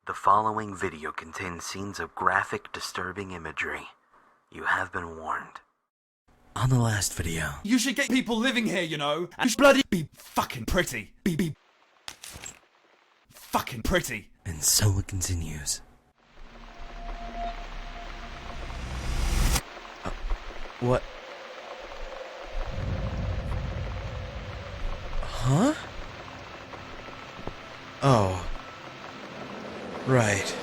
The following video contains scenes of graphic, disturbing imagery. You have been warned. On the last video, you should get people living here, you know, and should bloody be fucking pretty. Be fucking pretty. And so it continues. What? Huh? Oh. Right.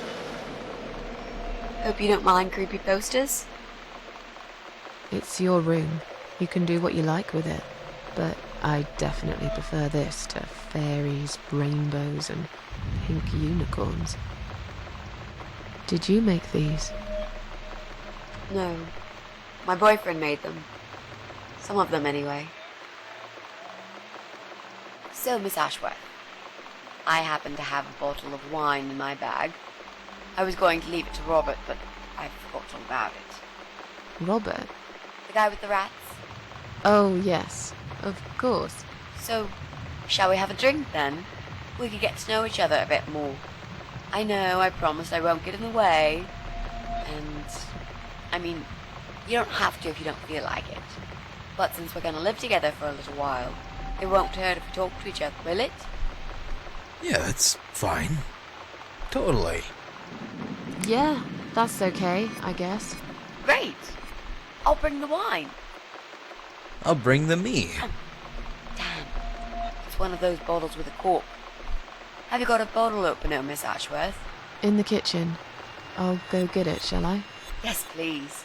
Hope you don't mind creepy posters. It's your room. You can do what you like with it. But I definitely prefer this to fairies, rainbows, and pink unicorns. Did you make these? No. My boyfriend made them. Some of them, anyway. So, Miss Ashworth, I happen to have a bottle of wine in my bag. I was going to leave it to Robert, but I forgot all about it. Robert? The guy with the rats? Oh, yes. Of course. So, shall we have a drink, then? We could get to know each other a bit more. I know, I promised I won't get in the way. And, I mean, you don't have to if you don't feel like it. But since we're going to live together for a little while, it won't hurt if we talk to each other, will it? Yeah, that's fine. Totally. Yeah, that's okay, I guess. Great! I'll bring the wine. I'll bring the me. Damn. It's one of those bottles with a cork. Have you got a bottle opener, Miss Ashworth? In the kitchen. I'll go get it, shall I? Yes, please.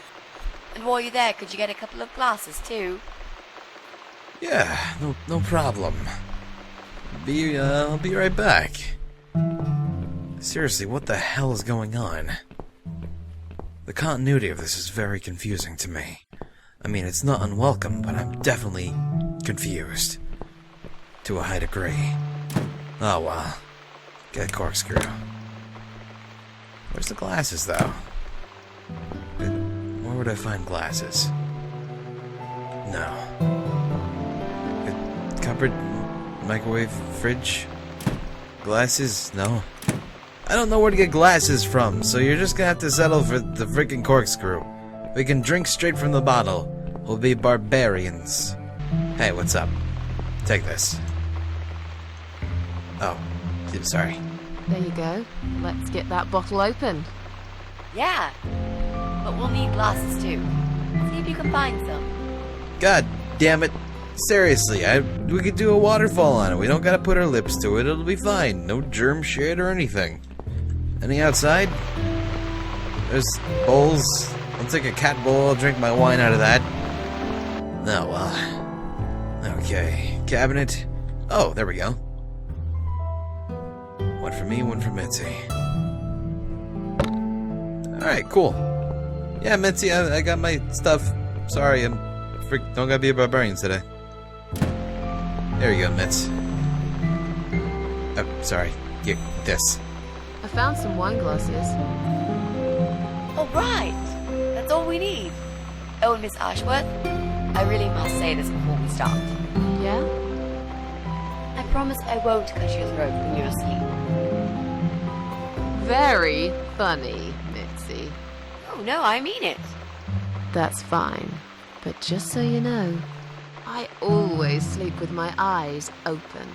And while you're there, could you get a couple of glasses, too? Yeah, no problem. I'll be right back. Seriously, what the hell is going on? The continuity of this is very confusing to me. I mean, it's not unwelcome, but I'm definitely confused. To a high degree. Oh well. Get a corkscrew. Where's the glasses, though? Where would I find glasses? No. Cupboard? Microwave? Fridge? Glasses? No. I don't know where to get glasses from, so you're just gonna have to settle for the freaking corkscrew. We can drink straight from the bottle. We'll be barbarians. Hey, what's up? Take this. Oh, I'm sorry. There you go. Let's get that bottle open. Yeah. But we'll need glasses, too. See if you can find some. God damn it. Seriously, we could do a waterfall on it. We don't gotta put our lips to it. It'll be fine. No germ shit or anything. Any outside? There's bowls. I'll take a cat bowl. I'll drink my wine out of that. Oh, well. Okay. Cabinet. Oh, there we go. One for me, one for Mitzi. Alright, cool. Yeah, Mitzi, I got my stuff. Sorry, don't gotta be a barbarian today. There you go, Mitz. Oh, sorry. Here, this. I found some wine glasses. All right. That's all we need. Oh, and Miss Ashworth, I really must say this before we start. Yeah? I promise I won't cut your throat when you're asleep. Very funny, Mitzi. Oh, no, I mean it. That's fine. But just so you know, I always sleep with my eyes open.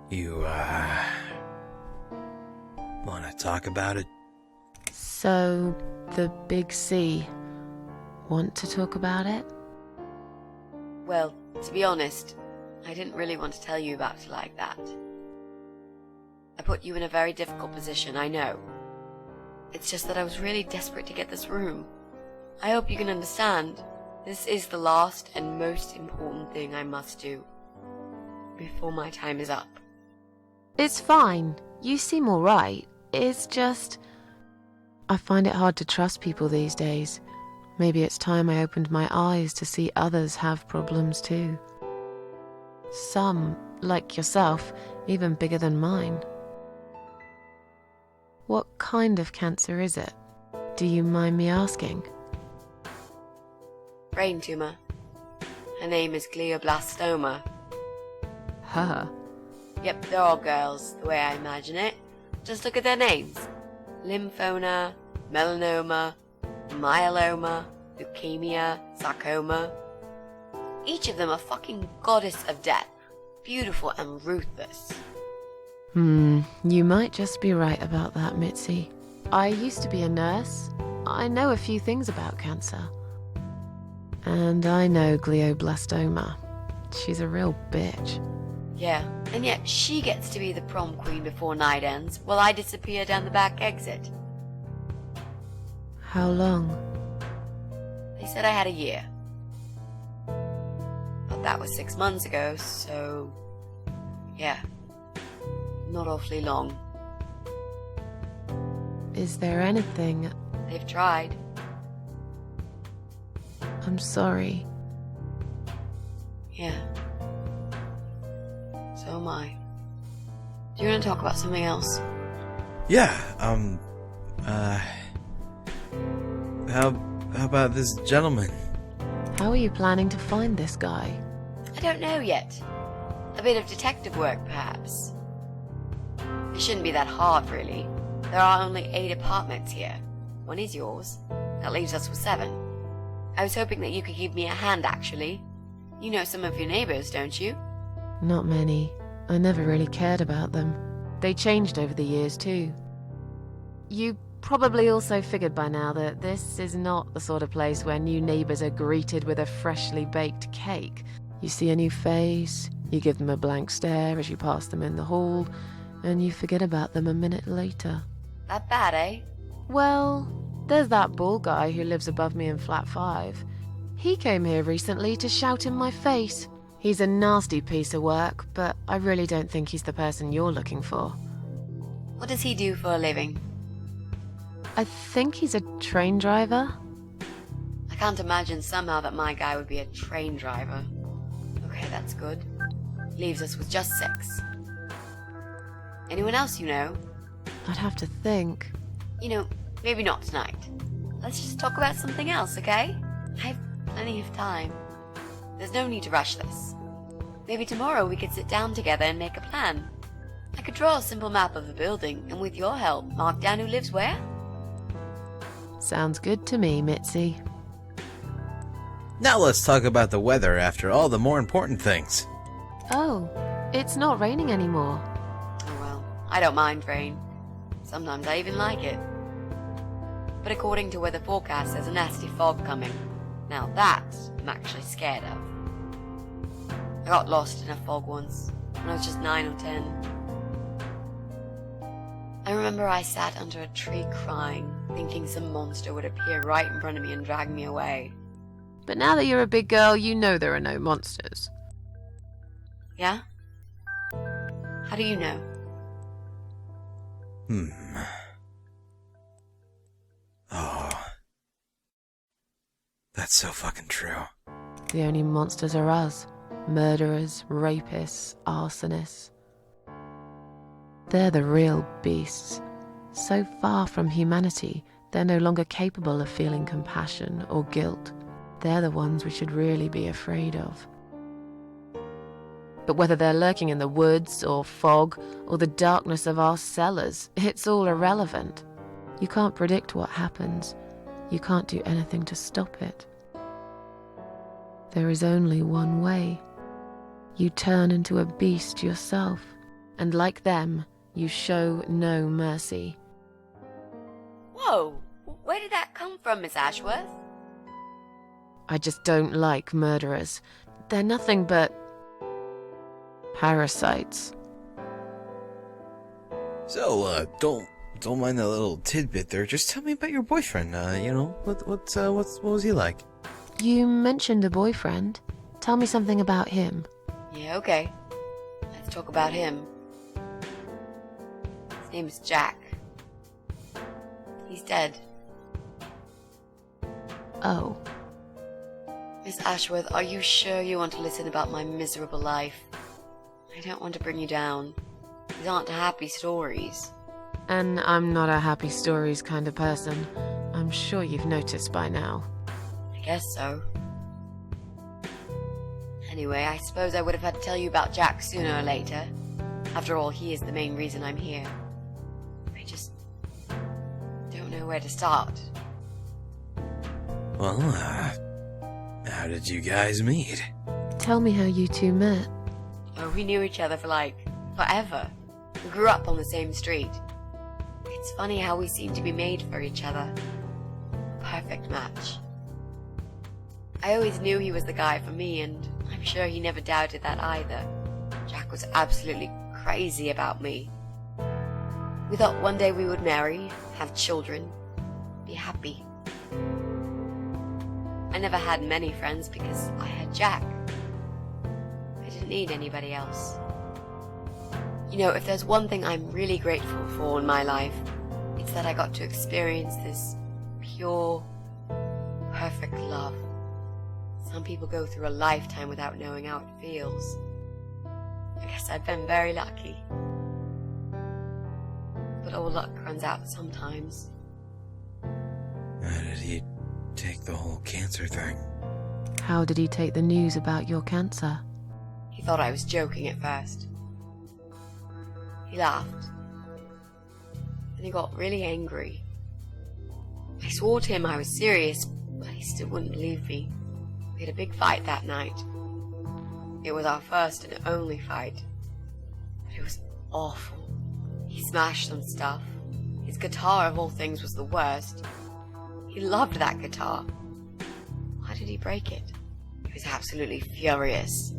You, wanna talk about it? So, the big C. Want to talk about it? Well, to be honest, I didn't really want to tell you about it like that. I put you in a very difficult position, I know. It's just that I was really desperate to get this room. I hope you can understand. This is the last and most important thing I must do before my time is up. It's fine. You seem alright. It's just... I find it hard to trust people these days. Maybe it's time I opened my eyes to see others have problems too. Some, like yourself, even bigger than mine. What kind of cancer is it? Do you mind me asking? Brain tumor. Her name is glioblastoma. Her. Yep, they're all girls, the way I imagine it. Just look at their names. Lymphoma, melanoma, myeloma, leukemia, sarcoma. Each of them a fucking goddess of death. Beautiful and ruthless. You might just be right about that, Mitzi. I used to be a nurse. I know a few things about cancer. And I know glioblastoma. She's a real bitch. Yeah, and yet she gets to be the prom queen before night ends, while I disappear down the back exit. How long? They said I had a year. But that was 6 months ago, so... yeah. Not awfully long. Is there anything... They've tried. I'm sorry. Yeah. So am I. Do you want to talk about something else? Yeah, how about this gentleman? How are you planning to find this guy? I don't know yet. A bit of detective work, perhaps. It shouldn't be that hard, really. There are only 8 apartments here. 1 is yours. That leaves us with 7. I was hoping that you could give me a hand, actually. You know some of your neighbors, don't you? Not many. I never really cared about them. They changed over the years, too. You probably also figured by now that this is not the sort of place where new neighbors are greeted with a freshly baked cake. You see a new face, you give them a blank stare as you pass them in the hall, and you forget about them a minute later. That bad, eh? Well, there's that bald guy who lives above me in flat 5. He came here recently to shout in my face. He's a nasty piece of work, but I really don't think he's the person you're looking for. What does he do for a living? I think he's a train driver. I can't imagine somehow that my guy would be a train driver. Okay, that's good. Leaves us with just 6. Anyone else you know? I'd have to think. You know, maybe not tonight. Let's just talk about something else, okay? I have plenty of time. There's no need to rush this. Maybe tomorrow we could sit down together and make a plan. I could draw a simple map of the building, and with your help, mark down who lives where. Sounds good to me, Mitzi. Now let's talk about the weather after all the more important things. Oh, it's not raining anymore. Oh well, I don't mind rain. Sometimes I even like it. But according to weather forecast, there's a nasty fog coming. Now that I'm actually scared of. I got lost in a fog once, when I was just 9 or 10. I remember I sat under a tree crying, thinking some monster would appear right in front of me and drag me away. But now that you're a big girl, you know there are no monsters. Yeah? How do you know? Oh. That's so fucking true. The only monsters are us. Murderers, rapists, arsonists. They're the real beasts. So far from humanity, they're no longer capable of feeling compassion or guilt. They're the ones we should really be afraid of. But whether they're lurking in the woods or fog or the darkness of our cellars, it's all irrelevant. You can't predict what happens. You can't do anything to stop it. There is only one way. You turn into a beast yourself, and like them, you show no mercy. Whoa! Where did that come from, Miss Ashworth? I just don't like murderers. They're nothing but parasites. So, don't mind that little tidbit there. Just tell me about your boyfriend. What was he like? You mentioned a boyfriend. Tell me something about him. Yeah, okay. Let's talk about him. His name is Jack. He's dead. Oh. Miss Ashworth, are you sure you want to listen about my miserable life? I don't want to bring you down. These aren't happy stories. And I'm not a happy stories kind of person. I'm sure you've noticed by now. I guess so. Anyway, I suppose I would have had to tell you about Jack sooner or later. After all, he is the main reason I'm here. I just don't know where to start. Well, how did you guys meet? Tell me how you two met. Oh, we knew each other for forever. We grew up on the same street. It's funny how we seem to be made for each other. Perfect match. I always knew he was the guy for me, and I'm sure he never doubted that either. Jack was absolutely crazy about me. We thought one day we would marry, have children, be happy. I never had many friends because I had Jack. I didn't need anybody else. You know, if there's one thing I'm really grateful for in my life, it's that I got to experience this pure, perfect love. Some people go through a lifetime without knowing how it feels. I guess I've been very lucky. But all luck runs out sometimes. How did he take the whole cancer thing? How did he take the news about your cancer? He thought I was joking at first. He laughed. Then he got really angry. I swore to him I was serious, but he still wouldn't believe me. We had a big fight that night. It was our first and only fight. But it was awful. He smashed some stuff. His guitar, of all things, was the worst. He loved that guitar. Why did he break it? He was absolutely furious.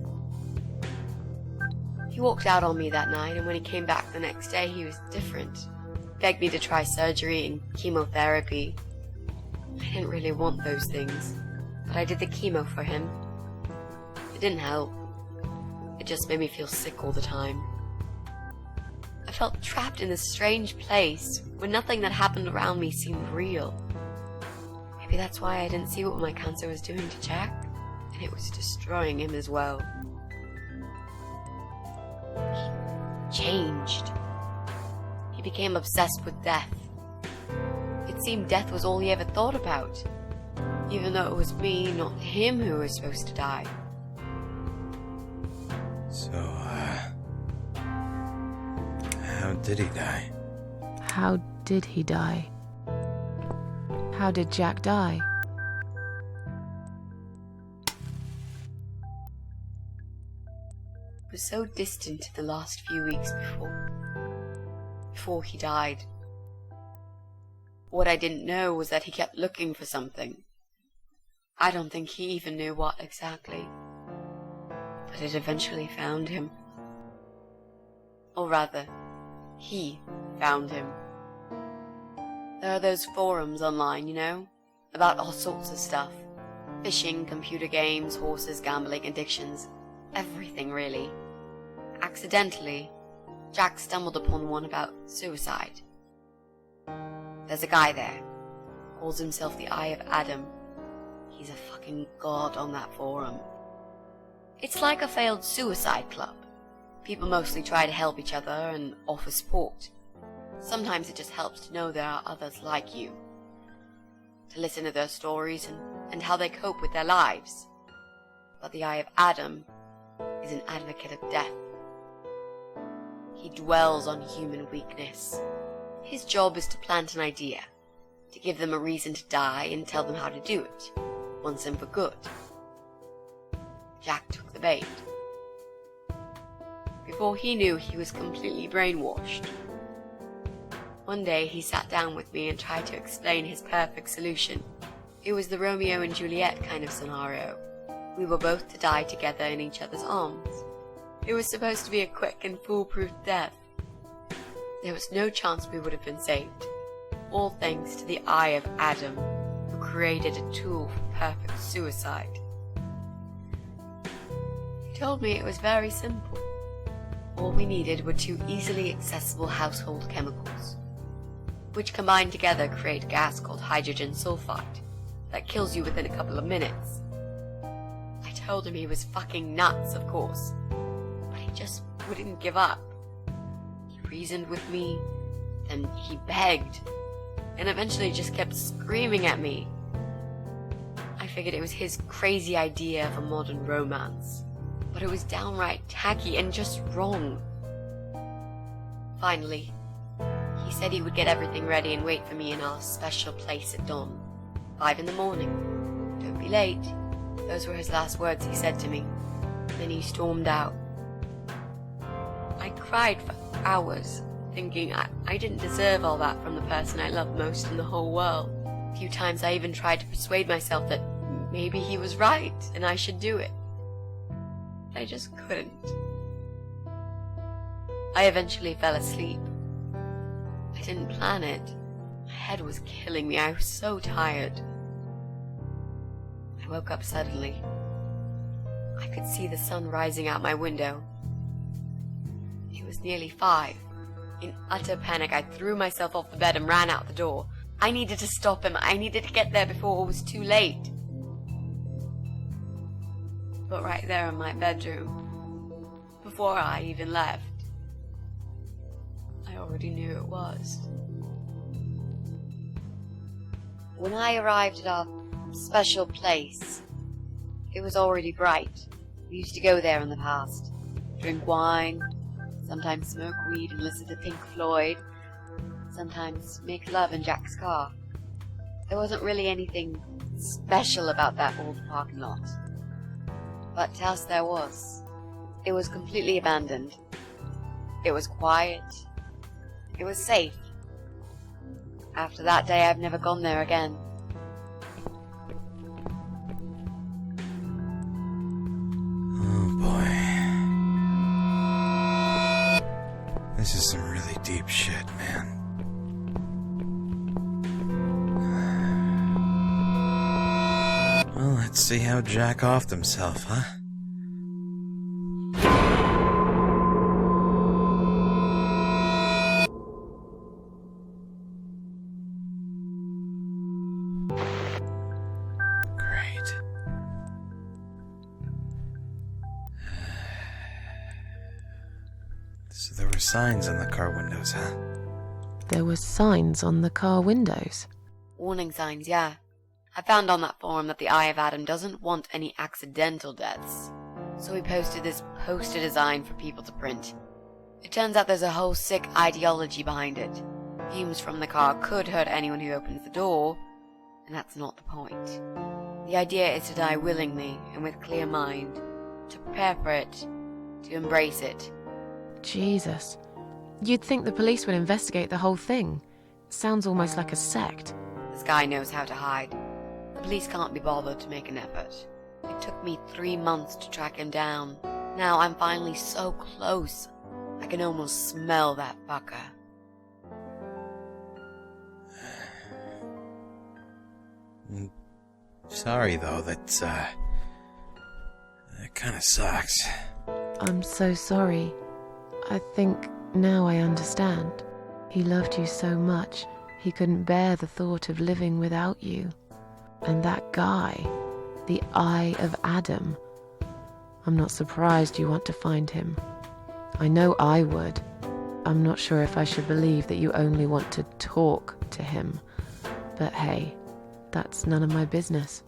He walked out on me that night, and when he came back the next day, he was different. Begged me to try surgery and chemotherapy. I didn't really want those things, but I did the chemo for him. It didn't help. It just made me feel sick all the time. I felt trapped in this strange place where nothing that happened around me seemed real. Maybe that's why I didn't see what my cancer was doing to Jack, and it was destroying him as well. He changed. He became obsessed with death. It seemed death was all he ever thought about, even though it was me, not him, who was supposed to die. So, how did he die? How did he die? How did Jack die? It was so distant in the last few weeks before he died. What I didn't know was that he kept looking for something. I don't think he even knew what exactly. But it eventually found him. Or rather, he found him. There are those forums online, you know, about all sorts of stuff. Fishing, computer games, horses, gambling, addictions. Everything, really. Accidentally, Jack stumbled upon one about suicide. There's a guy there. Calls himself the Eye of Adam. He's a fucking god on that forum. It's like a failed suicide club. People mostly try to help each other and offer support. Sometimes it just helps to know there are others like you. To listen to their stories and how they cope with their lives. But the Eye of Adam is an advocate of death. He dwells on human weakness. His job is to plant an idea, to give them a reason to die and tell them how to do it, once and for good. Jack took the bait. Before he knew, he was completely brainwashed. One day he sat down with me and tried to explain his perfect solution. It was the Romeo and Juliet kind of scenario. We were both to die together in each other's arms. It was supposed to be a quick and foolproof death. There was no chance we would have been saved. All thanks to the Eye of Adam, who created a tool for perfect suicide. He told me it was very simple. All we needed were 2 easily accessible household chemicals, which combined together create a gas called hydrogen sulfide that kills you within a couple of minutes. I told him he was fucking nuts, of course, but he just wouldn't give up. He reasoned with me, then he begged, and eventually just kept screaming at me. I figured it was his crazy idea of a modern romance. but it was downright tacky and just wrong. Finally, he said he would get everything ready and wait for me in our special place at dawn. 5 in the morning. Don't be late. Those were his last words he said to me. Then he stormed out. I cried for hours, thinking I didn't deserve all that from the person I loved most in the whole world. A few times I even tried to persuade myself that maybe he was right and I should do it. But I just couldn't. I eventually fell asleep. I didn't plan it. My head was killing me. I was so tired. I woke up suddenly. I could see the sun rising out my window. It was nearly 5. In utter panic, I threw myself off the bed and ran out the door. I needed to stop him. I needed to get there before it was too late. But right there in my bedroom, before I even left, I already knew it was. When I arrived at our special place, it was already bright. We used to go there in the past, drink wine, sometimes smoke weed and listen to Pink Floyd, sometimes make love in Jack's car. There wasn't really anything special about that old parking lot. But to us there was. It was completely abandoned. It was quiet. It was safe. After that day, I've never gone there again. Oh boy. This is some really deep shit, man. Well, let's see how Jack offed himself, huh? Great. So there were signs on the car windows, huh? There were signs on the car windows. Warning signs, yeah. I found on that forum that the Eye of Adam doesn't want any accidental deaths. So we posted this poster design for people to print. It turns out there's a whole sick ideology behind it. Fumes from the car could hurt anyone who opens the door, and that's not the point. The idea is to die willingly and with clear mind, to prepare for it, to embrace it. Jesus. You'd think the police would investigate the whole thing. Sounds almost like a sect. This guy knows how to hide. The police can't be bothered to make an effort. It took me 3 months to track him down. Now I'm finally so close. I can almost smell that fucker. Sorry, though, that kinda sucks. I'm so sorry. I think now I understand. He loved you so much, he couldn't bear the thought of living without you. And that guy, the Eye of Adam. I'm not surprised you want to find him. I know I would. I'm not sure if I should believe that you only want to talk to him. But hey, that's none of my business.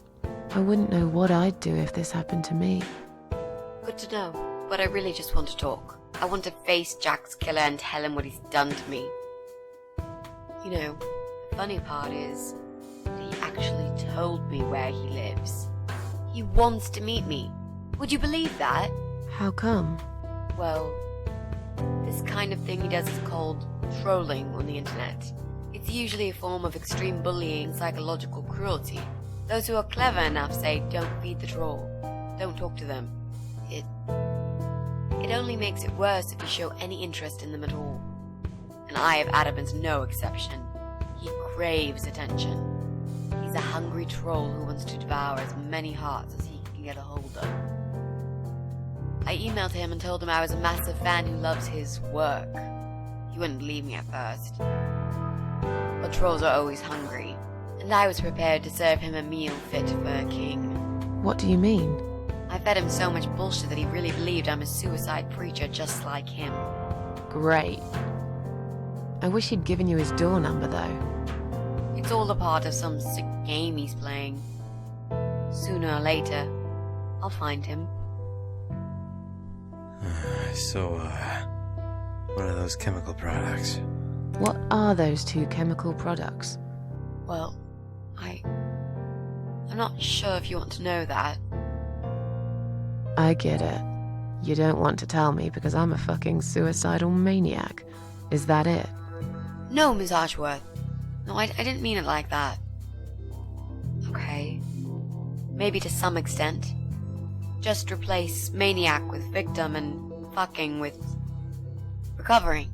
I wouldn't know what I'd do if this happened to me. Good to know, but I really just want to talk. I want to face Jack's killer and tell him what he's done to me. You know, the funny part is that he actually told me where he lives. He wants to meet me. Would you believe that? How come? Well, this kind of thing he does is called trolling on the internet. It's usually a form of extreme bullying and psychological cruelty. Those who are clever enough say, don't feed the troll. Don't talk to them. It only makes it worse if you show any interest in them at all. And Eye of Adam is no exception. He craves attention. He's a hungry troll who wants to devour as many hearts as he can get a hold of. I emailed him and told him I was a massive fan who loves his work. He wouldn't believe me at first. But trolls are always hungry, and I was prepared to serve him a meal fit for a king. What do you mean? I fed him so much bullshit that he really believed I'm a suicide preacher just like him. Great. I wish he'd given you his door number, though. It's all a part of some sick game he's playing. Sooner or later, I'll find him. What are those chemical products? What are those two chemical products? Well, I'm not sure if you want to know that. I get it. You don't want to tell me because I'm a fucking suicidal maniac. Is that it? No, Miss Ashworth. No, I didn't mean it like that. Okay. Maybe to some extent. Just replace maniac with victim and fucking with recovering.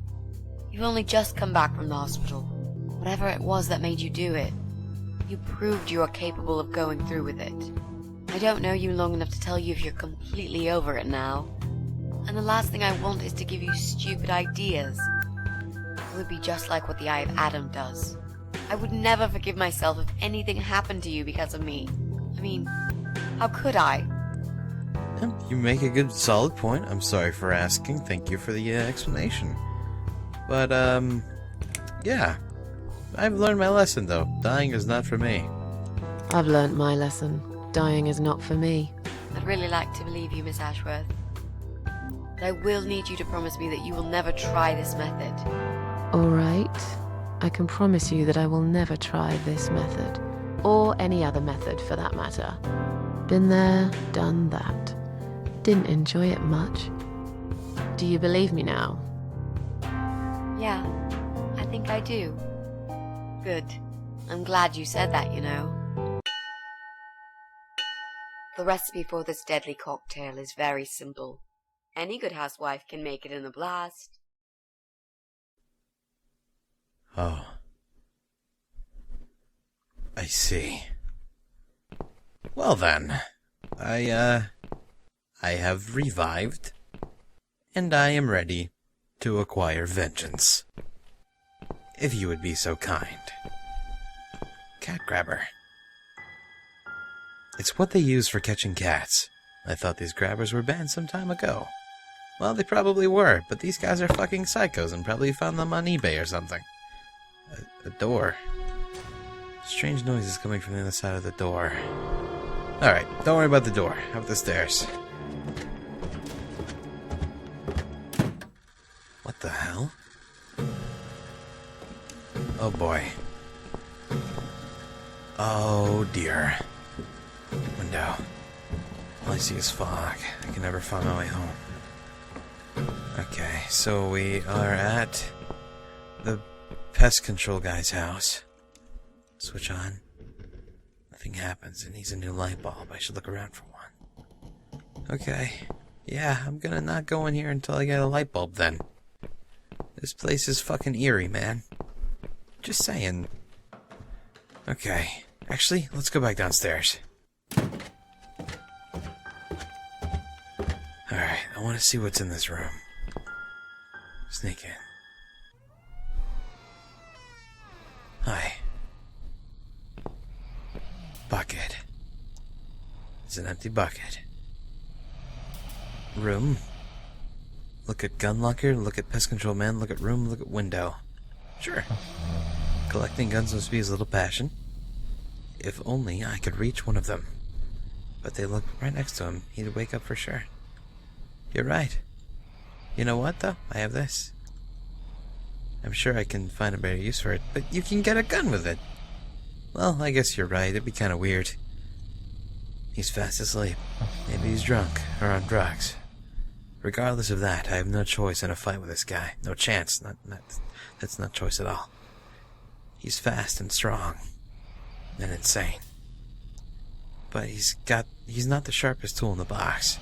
You've only just come back from the hospital. Whatever it was that made you do it, you proved you are capable of going through with it. I don't know you long enough to tell you if you're completely over it now. And the last thing I want is to give you stupid ideas. It would be just like what the Eye of Adam does. I would never forgive myself if anything happened to you because of me. I mean, how could I? You make a good, solid point. I'm sorry for asking. Thank you for the explanation. But, yeah. I've learned my lesson, though. Dying is not for me. I've learnt my lesson. Dying is not for me. I'd really like to believe you, Miss Ashworth. But I will need you to promise me that you will never try this method. All right. I can promise you that I will never try this method. Or any other method, for that matter. Been there, done that. Didn't enjoy it much. Do you believe me now? Yeah, I think I do. Good. I'm glad you said that, you know. The recipe for this deadly cocktail is very simple. Any good housewife can make it in a blast. Oh. I see. Well then, I have revived, and I am ready to acquire vengeance. If you would be so kind. Cat grabber. It's what they use for catching cats. I thought these grabbers were banned some time ago. Well, they probably were, but these guys are fucking psychos and probably found them on eBay or something. A door. Strange noises coming from the other side of the door. Alright, don't worry about the door. How about the stairs? What the hell? Oh boy. Oh dear. Window. All I see is fog. I can never find my way home. Okay, so we are at the pest control guy's house. Switch on. Nothing happens. It needs a new light bulb. I should look around for one. Okay. Yeah, I'm gonna not go in here until I get a light bulb then. This place is fucking eerie, man. Just saying. Okay. Actually, let's go back downstairs. Alright, I want to see what's in this room. Sneak in. Hi. Bucket. It's an empty bucket. Room. Look at gun locker, look at pest control man, look at room, look at window. Sure. Collecting guns must be his little passion. If only I could reach one of them. But they look right next to him. He'd wake up for sure. You're right. You know what, though? I have this. I'm sure I can find a better use for it, but you can get a gun with it. Well, I guess you're right. It'd be kind of weird. He's fast asleep. Maybe he's drunk or on drugs. Regardless of that, I have no choice in a fight with this guy. No chance. That's not choice at all. He's fast and strong. And insane. But he's not the sharpest tool in the box.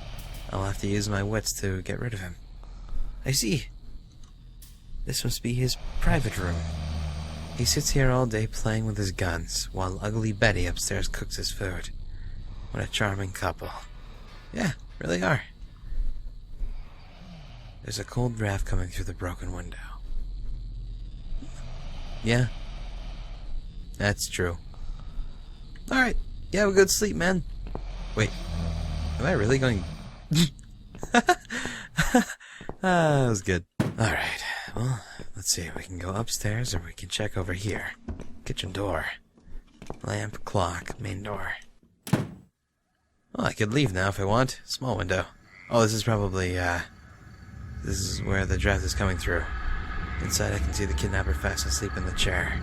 I'll have to use my wits to get rid of him. I see. This must be his private room. He sits here all day playing with his guns, while ugly Betty upstairs cooks his food. What a charming couple. Yeah, really are. There's a cold draft coming through the broken window. Yeah. That's true. Alright, you have a good sleep, man. Wait, am I really going... that was good. Alright, well, let's see. We can go upstairs or we can check over here. Kitchen door. Lamp, clock, main door. Well, I could leave now if I want. Small window. Oh, this is probably, This is where the draft is coming through. Inside, I can see the kidnapper fast asleep in the chair.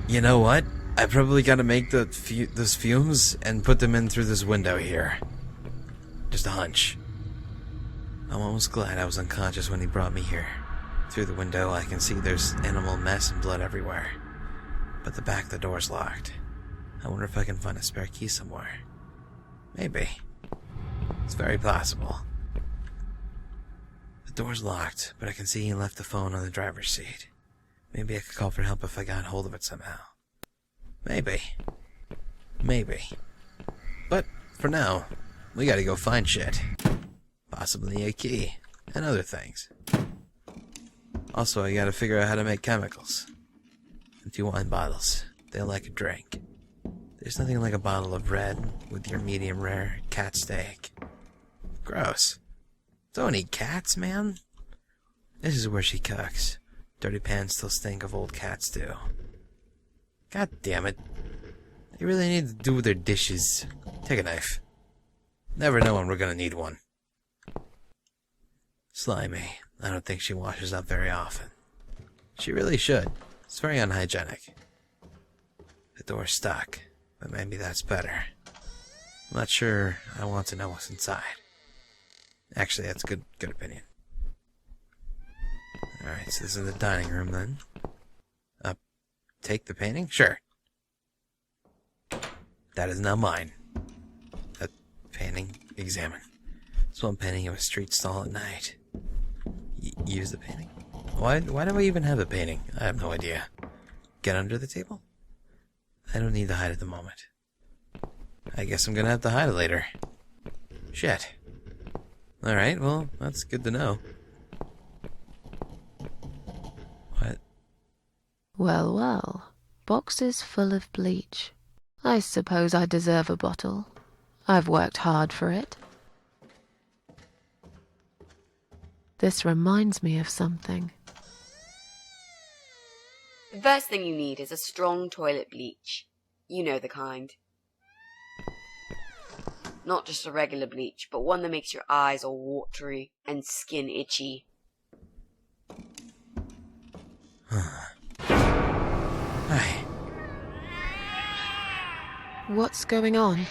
You know what? I probably gotta make those fumes and put them in through this window here. Just a hunch. I'm almost glad I was unconscious when he brought me here. Through the window, I can see there's animal mess and blood everywhere. But the back of the door's locked. I wonder if I can find a spare key somewhere. Maybe. It's very possible. The door's locked, but I can see he left the phone on the driver's seat. Maybe I could call for help if I got hold of it somehow. Maybe. But, for now, we gotta go find shit. Possibly a key, and other things. Also, I gotta figure out how to make chemicals. Empty wine bottles. They'll like a drink. There's nothing like a bottle of red with your medium rare cat steak. Gross. Don't eat cats, man. This is where she cooks. Dirty pans still stink of old cat stew. God damn it. They really need to do with their dishes. Take a knife. Never know when we're gonna need one. Slimy. I don't think she washes up very often. She really should. It's very unhygienic. The door's stuck, but maybe that's better. I'm not sure I want to know what's inside. Actually, that's a good opinion. Alright, so this is the dining room then. Take the painting? Sure. That is now mine. That painting, examine. It's one painting of a street stall at night. Use the painting. Why do I even have a painting? I have no idea. Get under the table? I don't need to hide at the moment. I guess I'm gonna have to hide it later. Shit. Alright, well, that's good to know. What? Well, boxes full of bleach. I suppose I deserve a bottle. I've worked hard for it. This reminds me of something. The first thing you need is a strong toilet bleach. You know the kind. Not just a regular bleach, but one that makes your eyes all watery and skin itchy. Hi. What's going on?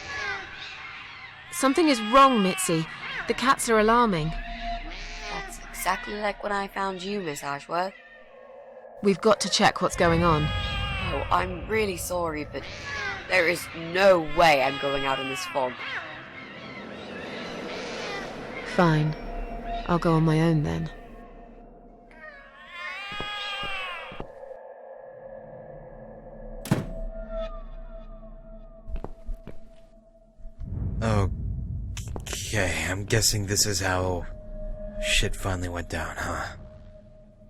Something is wrong, Mitzi. The cats are alarming. That's exactly like when I found you, Miss Ashworth. We've got to check what's going on. Oh, I'm really sorry, but there is no way I'm going out in this fog. Fine. I'll go on my own then. Okay, I'm guessing this is how shit finally went down, huh?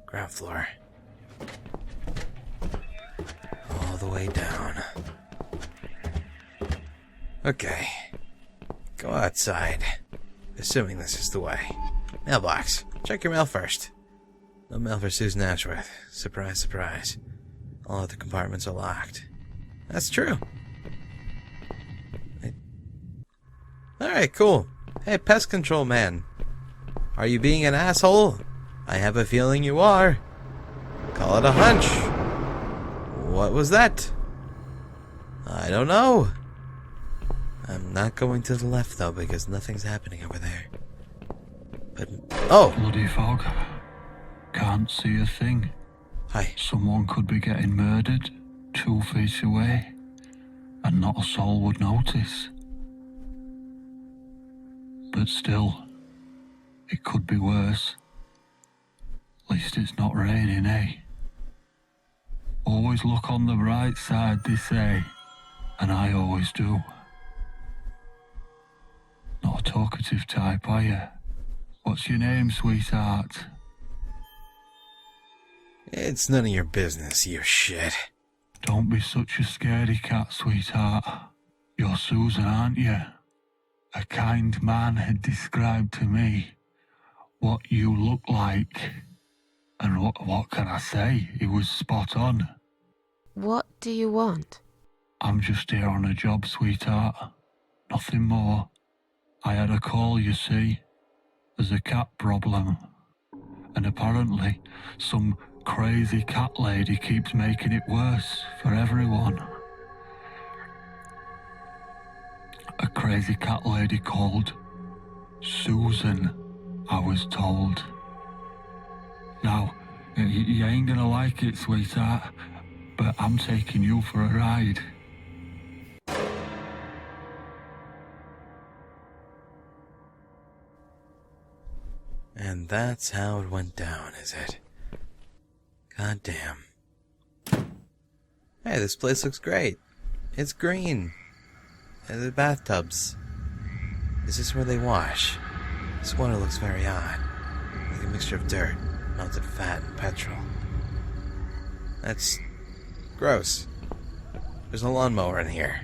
Ground floor. All the way down. Okay. Go outside. Assuming this is the way. Mailbox. Check your mail first. No mail for Susan Ashworth. Surprise, surprise. All other compartments are locked. That's true. Alright, cool. Hey, pest control man. Are you being an asshole? I have a feeling you are. Call it a hunch. What was that? I don't know. I'm not going to the left, though, because nothing's happening over there. But... oh! Bloody fog. Can't see a thing. Hi. Someone could be getting murdered 2 feet away, and not a soul would notice. But still, it could be worse. At least it's not raining, eh? Always look on the bright side, they say, and I always do. Not a talkative type, are you? What's your name, sweetheart? It's none of your business, you shit. Don't be such a scaredy cat, sweetheart. You're Susan, aren't you? A kind man had described to me what you look like. And what can I say? He was spot on. What do you want? I'm just here on a job, sweetheart. Nothing more. I had a call, you see. there's a cat problem. And apparently, some crazy cat lady keeps making it worse for everyone. A crazy cat lady called Susan, I was told. Now, you ain't gonna like it, sweetheart, but I'm taking you for a ride. And that's how it went down, is it? God damn. Hey, this place looks great. It's green. And the bathtubs. Is this where they wash? This water looks very odd. Like a mixture of dirt, melted fat, and petrol. That's gross. There's a lawnmower in here.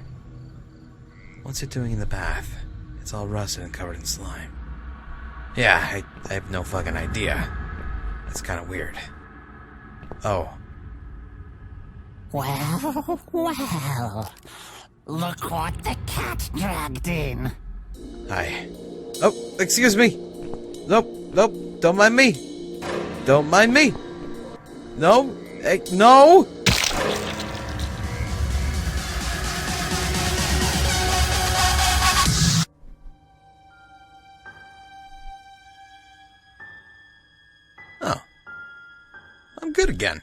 What's it doing in the bath? It's all rusted and covered in slime. Yeah, I have no fucking idea. It's kind of weird. Oh. Well. Look what the cat dragged in. Hi. Oh, excuse me. Nope, don't mind me. Don't mind me. No, no. Oh. I'm good again.